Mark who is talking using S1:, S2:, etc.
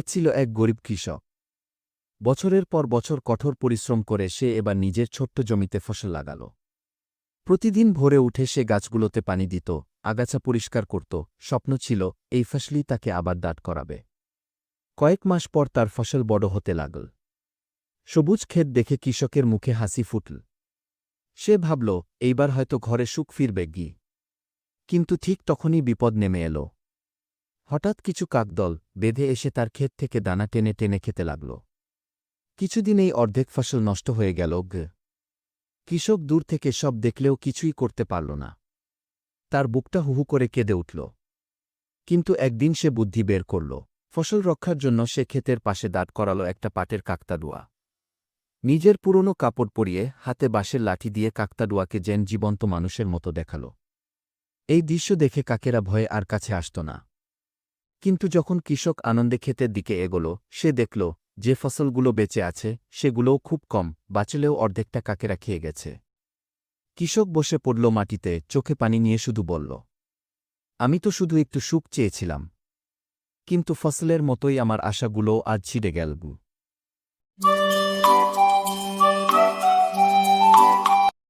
S1: ছিল এক গরিব কৃষক। বছরের পর বছর কঠোর পরিশ্রম করে সে এবার নিজের ছোট্ট জমিতে ফসল লাগাল। প্রতিদিন ভোরে উঠে সে গাছগুলোতে পানি দিত, আগাছা পরিষ্কার করত। স্বপ্ন ছিল এই ফসলই তাকে আবার দাঁড় করাবে। কয়েক মাস পর তার ফসল বড় হতে লাগল। সবুজ ক্ষেত দেখে কৃষকের মুখে হাসি ফুটল। সে ভাবল, এইবার হয়তো ঘরে সুখ ফিরবে গি। কিন্তু ঠিক তখনই বিপদ নেমে এল। হঠাৎ কিছু কাকদল বেঁধে এসে তার ক্ষেত থেকে দানা টেনে টেনে খেতে লাগল। কিছুদিনেই অর্ধেক ফসল নষ্ট হয়ে গেল। কৃষক দূর থেকে সব দেখলেও কিছুই করতে পারল না। তার বুকটা হুহু করে কেঁদে উঠল। কিন্তু একদিন সে বুদ্ধি বের করল। ফসল রক্ষার জন্য সে ক্ষেতের পাশে দাঁড় করাল একটা পাটের কাকতাড়ুয়া। নিজের পুরনো কাপড় পরিয়ে হাতে বাঁশের লাঠি দিয়ে কাকতাড়ুয়াকে যেন জীবন্ত মানুষের মতো দেখাল। এই দৃশ্য দেখে কাকেরা ভয়ে আর কাছে আসত না। কিন্তু যখন কৃষক আনন্দে ক্ষেতের দিকে এগোল, সে দেখল যে ফসলগুলো বেঁচে আছে সেগুলোও খুব কম, বাঁচলেও অর্ধেকটা কাকেরা খেয়ে গেছে। কৃষক বসে পড়ল মাটিতে, চোখে পানি নিয়ে শুধু বলল, আমি তো শুধু একটু সুখ চেয়েছিলাম, কিন্তু ফসলের মতোই আমার আশাগুলোও আজ ছিঁড়ে গেল।